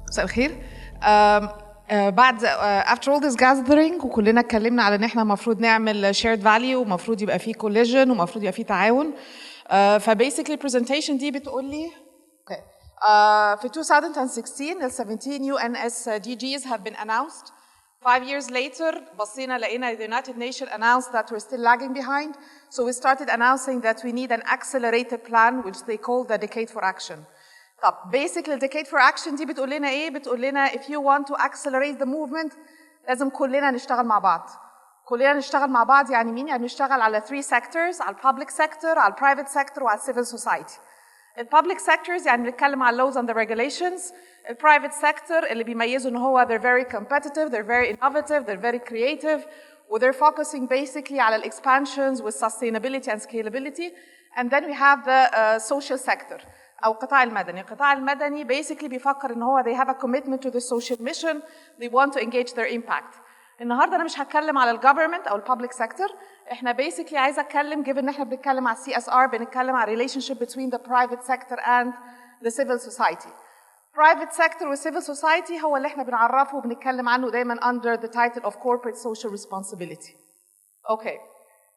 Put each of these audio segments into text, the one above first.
مساء الخير. بعد after all this gathering وكلنا اتكلمنا على ان احنا المفروض نعمل shared value ومفروض يبقى فيه collision ومفروض يبقى فيه تعاون. فباسically presentation دي بتقول لي في 2016 ال 17 UN SDGs have been announced. 5 years later بصينا لقينا the United Nations announced that we're still lagging behind. So we started announcing that we need an accelerated plan which they call the Decade for Action. طب basically the Decade for Action دي بتقول لنا ايه؟ بتقول لنا if you want to accelerate the movement لازم كلنا نشتغل مع بعض. كلنا نشتغل مع بعض يعني مين؟ يعني نشتغل على 3 sectors، على public sector، على private sector وعلى civil society. الببليك sectors يعني بنتكلم على laws and the regulations. البرايفت sector اللي بيميزوا ان هو they're very competitive, they're very innovative, they're very creative و they're focusing basically على expansions with sustainability and scalability. And then we have the social sector أو القطاع المدني. القطاع المدني basically بيفكر إن هو they have a commitment to the social mission, they want to engage their impact. النهارده أنا مش هتكلم على ال government أو ال public sector. إحنا basically عايزة أتكلم given إن إحنا بنتكلم على CSR بنتكلم على relationship between the private sector and the civil society. Private sector و civil society هو اللي إحنا بنعرفه وبنتكلم عنه دايماً under the title of corporate social responsibility. Okay.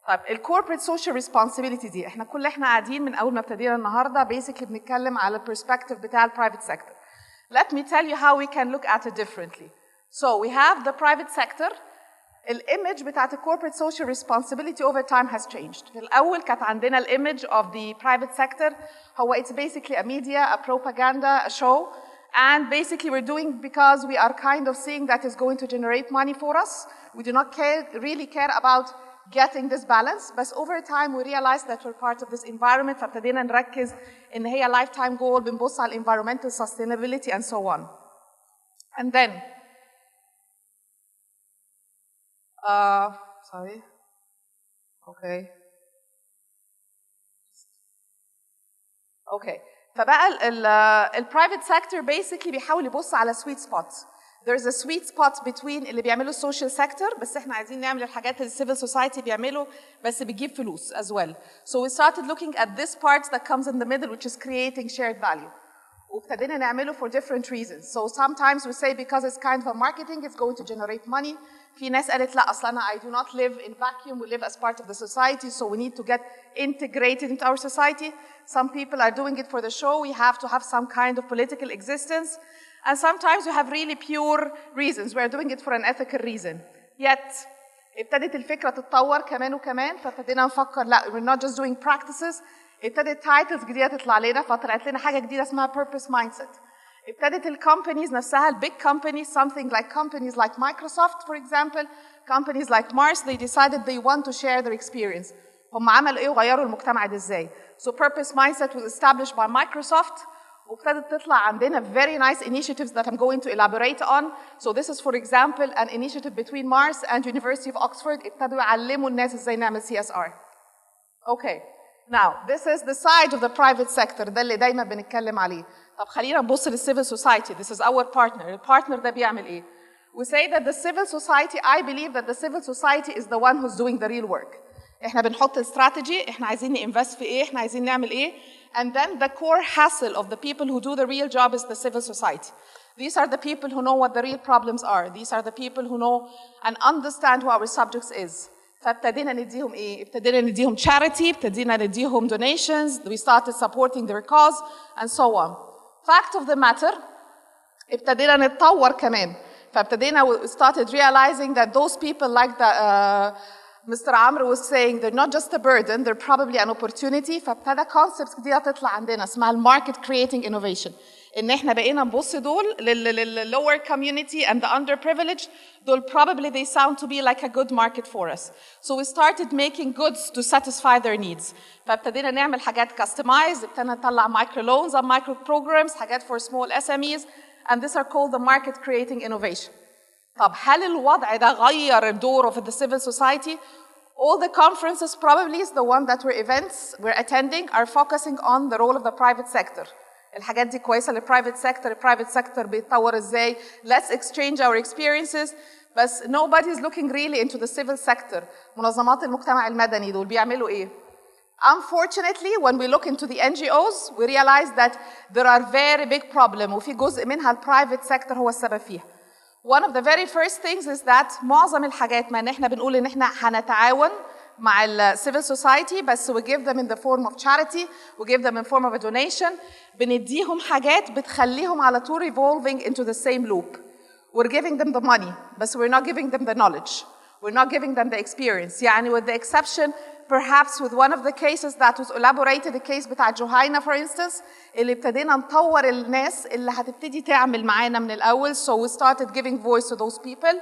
طيب الكوربريت سوشيال ريسبونسبيلتي دي احنا قاعدين من اول ما ابتدينا النهارده basically بنتكلم على البرسبكتيف بتاع البرايفت سيكتور. Let me tell you how we can look at it differently. So we have the private sector. الايمج بتاعت الكوربريت سوشيال ريسبونسبيلتي over time has changed. في الاول كانت عندنا الايمج of the private sector هو it's basically a media, a propaganda, a show. And basically we're doing because we are kind of seeing that is going to generate money for us. We do not really care about getting this balance, but over time we realized that we're part of this environment. فابتدينا نركز إن هي lifetime goal بنبص على environmental sustainability and so on. And then, sorry, okay. فبقى ال private sector basically بيحاول يبص على sweet spots. There's a sweet spot between اللي بيعملوا social sector بس احنا عايزين نعمل الحاجات اللي civil society بيعملوا بس بتجيب فلوس as well. So we started looking at this part that comes in the middle which is creating shared value. وابتدينا نعمله for different reasons. So sometimes we say because it's kind of a marketing it's going to generate money. في ناس قالت لا اصلا I do not live in vacuum, we live as part of the society so we need to get integrated into our society. Some people are doing it for the show, we have to have some kind of political existence. And sometimes we have really pure reasons. We are doing it for an ethical reason. Yet, ابتدت الفكرة تتطور كمان وكمان فابتدينا نفكر لا we're not just doing practices. ابتدت titles جديدة تطلع لنا فطلعت لنا حاجة جديدة اسمها purpose mindset. ابتدت الكومبانيز نفسها big companies, something like companies like Microsoft for example, companies like Mars, they decided they want to share their experience. هم عملوا ايه وغيروا المجتمع ده ازاي؟ So purpose mindset was established by Microsoft. وابتدت تطلع عندنا very nice initiatives that I'm going to elaborate on. So this is for example an initiative between Mars and University of Oxford. ابتدوا يعلموا الناس ازاي نعمل CSR. Okay. Now this is the side of the private sector ده اللي دايما بنتكلم عليه. طب خلينا نبص للcivil society. This is our partner. البارتنر ده بيعمل ايه؟ We say that the civil society, I believe that the civil society is the one who's doing the real work. احنا بنحط استراتيجي، احنا عايزين نinvest في ايه، احنا عايزين نعمل ايه. And then the core hassle of the people who do the real job is the civil society. These are the people who know what the real problems are. These are the people who know and understand who our subjects is. فابتدينا نديهم ايه؟ ابتدينا نديهم charity, ابتدينا نديهم donations, we started supporting their cause and so on. Fact of the matter, ابتدينا نتطور كمان. فابتدينا we started realizing that those people like the Mr. Amr was saying they're not just a burden, they're probably an opportunity. فابتدى concepts جديدة تطلع عندنا اسمها market creating innovation. إن إحنا بقينا نبص دول لل lower community and the underprivileged. دول probably they sound to be like a good market for us. So we started making goods to satisfy their needs. فابتدينا نعمل حاجات customized. ابتدينا نطلع micro loans and micro programs, حاجات for small SMEs, and these are called the market creating innovation. طب هل الوضع ده غير الدور of the civil society? All the conferences, probably the one that we're events we're attending, are focusing on the role of the private sector. الحاجات دي كويسة للprivate sector. الprivate sector بيتطور ازاي. Let's exchange our experiences. بس nobody is looking really into the civil sector. منظمات المجتمع المدني دول بيعملوا ايه؟ Unfortunately, when we look into the NGOs, we realize that there are very big problems وفي جزء منها البرايفت سيكتور هو السبب فيها. One of the very first things is that معظم الحاجات ما ان احنا بنقول ان احنا هنتعاون مع ال civil society بس we give them in the form of charity, we give them in form of a donation, بنديهم حاجات بتخليهم على طول revolving into the same loop. We're giving them the money, but we're not giving them the knowledge. We're not giving them the experience. يعني with the exception perhaps with one of the cases that was elaborated, the case بتاع جوهينا for instance, اللي ابتدينا نطور الناس اللي هتبتدي تعمل معانا من الأول, so we started giving voice to those people.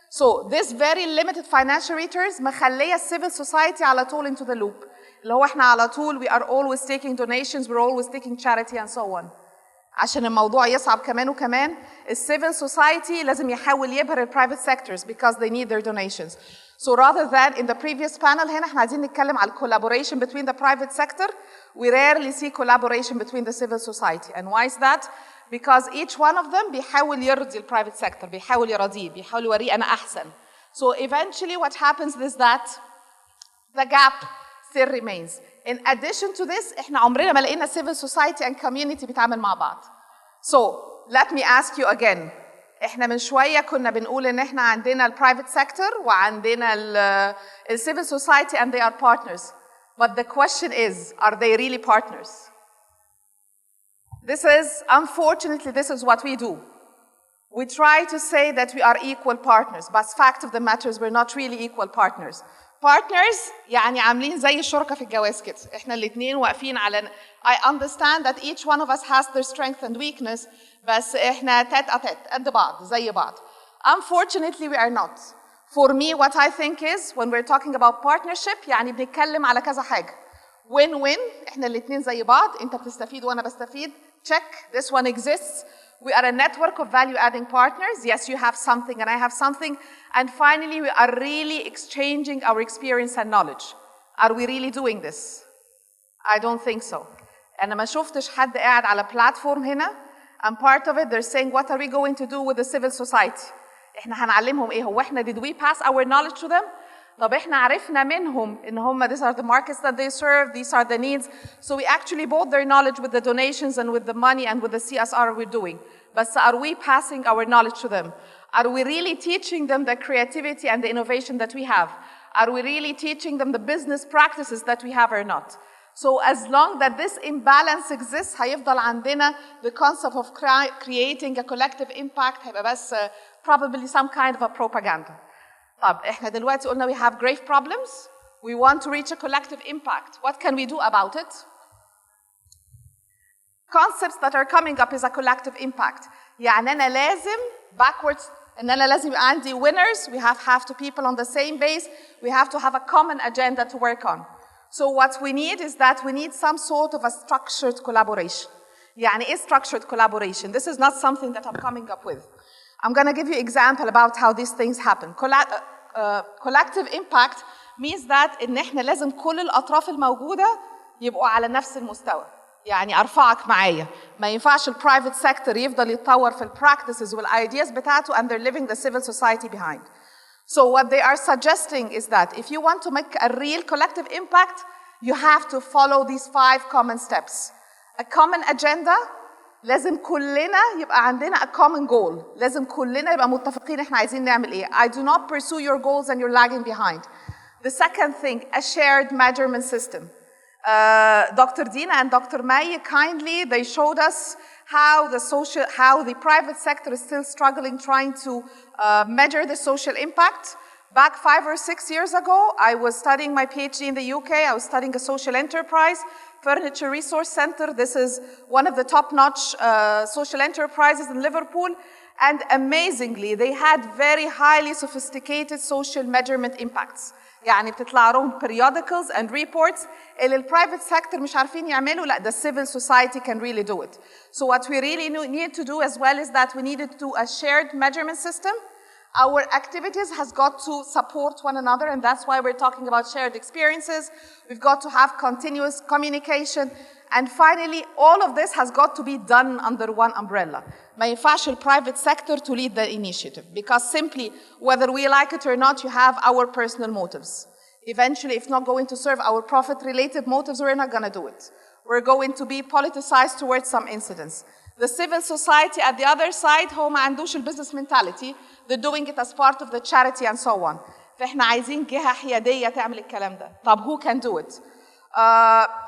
So this very limited financial returns مخلية civil society على طول into the loop. اللي هو احنا على طول we are always taking donations, we're always taking charity and so on. عشان الموضوع يصعب كمان وكمان, الcivil society لازم يحاول يبهر الprivate sectors because they need their donations. So rather than in the previous panel هنا احنا عايزين نتكلم على collaboration between the private sector, we rarely see collaboration between the civil society. And why is that? Because each one of them بيحاول يرضي الprivate sector, بيحاول يرضيه, بيحاول يوريه أنا أحسن. So eventually what happens is that the gap still remains. In addition to this, احنا عمرنا ما لقينا civil society and community بيتعامل مع بعض. So let me ask you again. احنا من شوية كنا بنقول ان احنا عندنا private sector وعندنا civil society and they are partners. But the question is, are they really partners? Unfortunately, this is what we do. We try to say that we are equal partners, but the fact of the matter is we're not really equal partners. Partners يعني عاملين زي الشركة في الجواز كده. احنا الاثنين واقفين على I understand that each one of us has their strength and weakness, بس احنا تات أتات قد بعض زي بعض. Unfortunately, we are not. For me, what I think is when we're talking about partnership يعني بنتكلم على كذا حاجة. Win-win, احنا الاثنين زي بعض, انت بتستفيد وانا بستفيد. Check, this one exists. We are a network of value-adding partners. Yes, you have something and I have something. And finally, we are really exchanging our experience and knowledge. Are we really doing this? I don't think so. أنا ما شفتش حد قاعد على platform هنا. And part of it, they're saying, what are we going to do with the civil society? إحنا هنعلمهم إيه؟ هو إحنا did we pass our knowledge to them? طب إحنا عرفنا منهم إن هم these are the markets that they serve, these are the needs. So we actually bought their knowledge with the donations and with the money and with the CSR we're doing. But are we passing our knowledge to them? Are we really teaching them the creativity and the innovation that we have? Are we really teaching them the business practices that we have or not? So as long that this imbalance exists, هيفضل عندنا the concept of creating a collective impact هيبقى بس probably some kind of a propaganda. طب احنا دلوقتي قلنا we have grave problems. We want to reach a collective impact. What can we do about it? Concepts that are coming up is a collective impact. يعني أنا لازم backwards إن أنا لازم يبقى عندي winners. We have to people on the same base. We have to have a common agenda to work on. So what we need is that we need some sort of a structured collaboration. يعني إيه structured collaboration? This is not something that I'm coming up with. I'm going to give you an example about how these things happen. Collective impact means that إن إحنا لازم كل الأطراف الموجودة يبقوا على نفس المستوى. يعني أرفعك معايا. ما ينفعش الprivate sector يفضل يتطور في الpractices والideas بتاعته and they're leaving the civil society behind. So what they are suggesting is that if you want to make a real collective impact, you have to follow these 5 common steps. A common agenda, لازم كلنا يبقى عندنا a common goal. لازم كلنا يبقى متفقين احنا عايزين نعمل ايه. I do not pursue your goals and you're lagging behind. The second thing, a shared measurement system. Dr. Dina and Dr. May kindly, they showed us how the private sector is still struggling trying to measure the social impact. Back 5 or 6 years ago, I was studying my PhD in the UK. I was studying a social enterprise, Furniture Resource Center. This is one of the top-notch social enterprises in Liverpool. And amazingly, they had very highly sophisticated social measurement impacts. يعني بتطلع لهم periodicals and reports اللي الprivate sector مش عارفين يعملوا, لا, the civil society can really do it. So what we really need to do as well is that we needed to do a shared measurement system. Our activities has got to support one another, and that's why we're talking about shared experiences. We've got to have continuous communication. And finally, all of this has got to be done under one umbrella. ما ينفعش الprivate sector to lead the initiative, because simply, whether we like it or not, you have our personal motives. Eventually, if not going to serve our profit-related motives, we're not going to do it. We're going to be politicized towards some incidents. The civil society at the other side, هو ما عندوش business mentality. They're doing it as part of the charity and so on. فإحنا عايزين جهة حيادية تعمل الكلام ده. طب who can do it?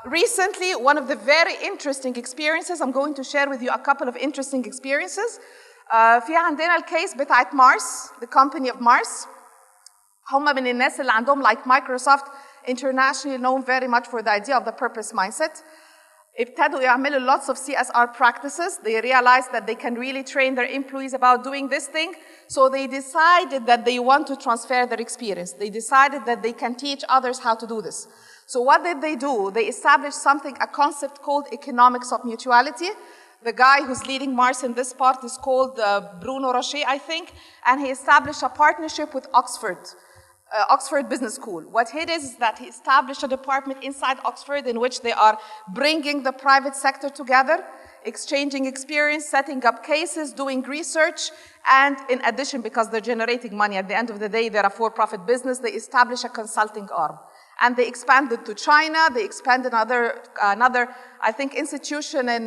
Recently, one of the very interesting experiences, I'm going to share with you a couple of interesting experiences. في عندنا الكيس بتاعت مارس, the company of Mars. هم من الناس اللي عندهم like Microsoft, internationally known very much for the idea of the purpose mindset. ابتدوا يعملوا lots of CSR practices. They realized that they can really train their employees about doing this thing. So they decided that they want to transfer their experience. They decided that they can teach others how to do this. So what did they do? They established something, a concept called economics of mutuality. The guy who's leading Mars in this part is called Bruno Rocher, I think, and he established a partnership with Oxford Business School. What he did is that he established a department inside Oxford in which they are bringing the private sector together, exchanging experience, setting up cases, doing research, and in addition, because they're generating money, at the end of the day, they're a for-profit business, they establish a consulting arm. And they expanded to China, they expanded another I think, institution in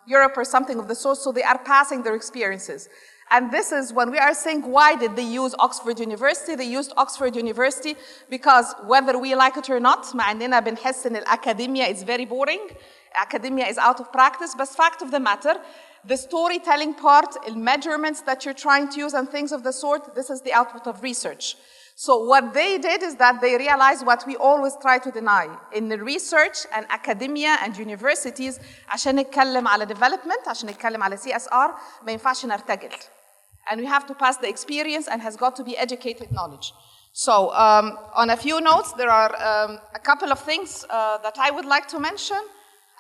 Europe or something of the sort, so they are passing their experiences. And this is when we are saying, why did they use Oxford University? They used Oxford University because whether we like it or not, مع إننا بنحس إن الأكاديمية is very boring, academia is out of practice, but fact of the matter, the storytelling part, the measurements that you're trying to use and things of the sort, this is the output of research. So what they did is that they realized what we always try to deny. In the research and academia and universities, عشان نتكلم على development, عشان نتكلم على CSR, ما ينفعش نرتجل. And we have to pass the experience and has got to be educated knowledge. So on a few notes, there are a couple of things that I would like to mention.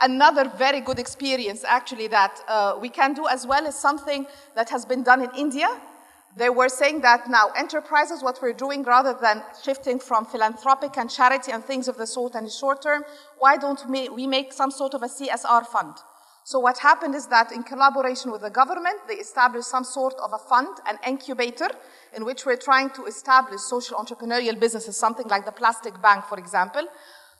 Another very good experience actually that we can do as well is something that has been done in India. They were saying that now enterprises, what we're doing rather than shifting from philanthropic and charity and things of the sort and short term, why don't we make some sort of a CSR fund? So what happened is that in collaboration with the government, they established some sort of a fund, an incubator, in which we're trying to establish social entrepreneurial businesses, something like the plastic bank, for example.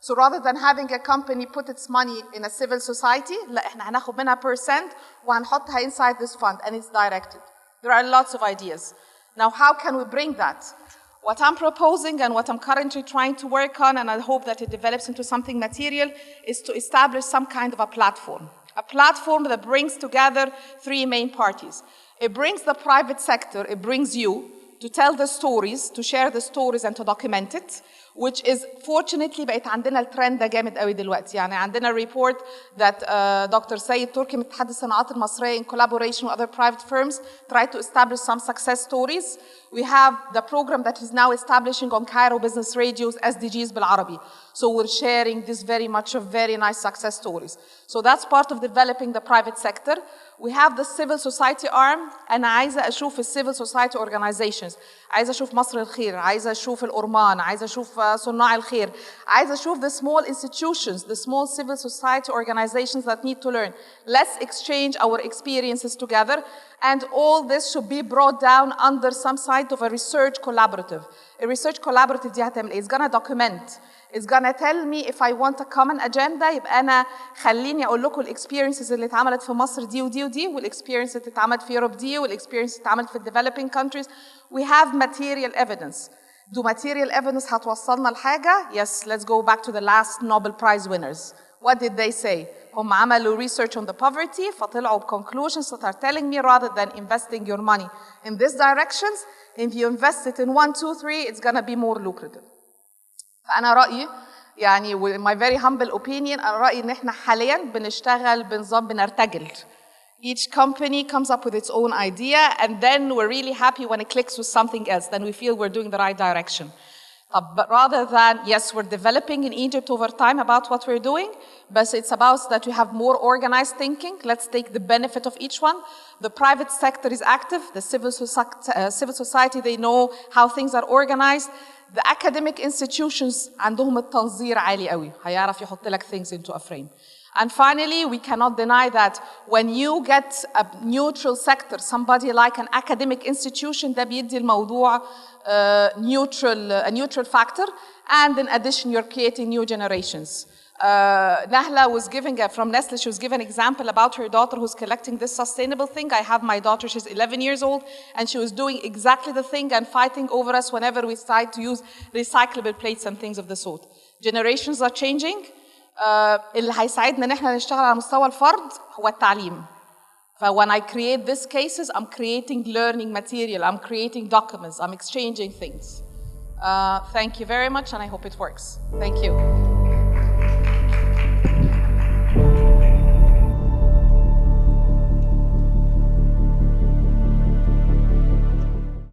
So rather than having a company put its money in a civil society, لا احنا هناخد منها % وهنحطها inside this fund, and it's directed. There are lots of ideas. Now, how can we bring that? What I'm proposing and what I'm currently trying to work on, and I hope that it develops into something material, is to establish some kind of a platform. A platform that brings together three main parties. It brings the private sector, it brings you to tell the stories, to share the stories and to document it, which is fortunately بقت عندنا الترند ده جامد قوي دلوقتي. يعني عندنا report that Dr. Sayed Turki متحدث الصناعات المصرية in collaboration with other private firms tried to establish some success stories. We have the program that is now establishing on Cairo Business Radio's SDGs بالعربي. So we're sharing this very much of very nice success stories. So that's part of developing the private sector. We have the civil society arm. أنا عايزة أشوف الcivil society organizations. عايزة أشوف مصر الخير. عايزة أشوف الأورمان. عايزة أشوف صناع الخير. عايزة أشوف the small institutions, the small civil society organizations that need to learn. Let's exchange our experiences together. And all this should be brought down under some side of a research collaborative. A research collaborative دي هتعمل إيه? It's gonna document. It's gonna tell me if I want a common agenda. يبقى أنا خليني أقول لكم الexperiences اللي اتعملت في مصر دي ودي ودي والexperience اللي اتعملت في Europe دي والexperience اللي اتعملت في developing countries. We have material evidence. Do material evidence هتوصلنا لحاجة? Yes, let's go back to the last Nobel Prize winners. What did they say? هم عملوا research on the poverty فطلعوا conclusions that are telling me rather than investing your money in these directions, if you invest it in 1, 2, 3, it's gonna be more lucrative. فأنا رأيي يعني with my very humble opinion أنا رأيي إن إحنا حالياً بنشتغل بنظام بنرتجل. Each company comes up with its own idea and then we're really happy when it clicks with something else. Then we feel we're doing the right direction. But rather than, yes, we're developing in Egypt over time about what we're doing, but it's about that we have more organized thinking. Let's take the benefit of each one. The private sector is active. The civil society, they know how things are organized. The academic institutions عندهم التنظير عالي قوي. هيعرف يحط لك things into a frame. And finally, we cannot deny that when you get a neutral sector, somebody like an academic institution, ده بيدي الموضوع a neutral factor, and in addition, you're creating new generations. Nahla was giving, from Nestle, she was giving an example about her daughter who's collecting this sustainable thing. I have my daughter, she's 11 years old, and she was doing exactly the thing and fighting over us whenever we tried to use recyclable plates and things of the sort. Generations are changing. اللي هيساعدنا ان احنا نشتغل على مستوى الفرد هو التعليم. When I create these cases, I'm creating learning material, I'm creating documents, I'm exchanging things. Thank you very much, and I hope it works. Thank you.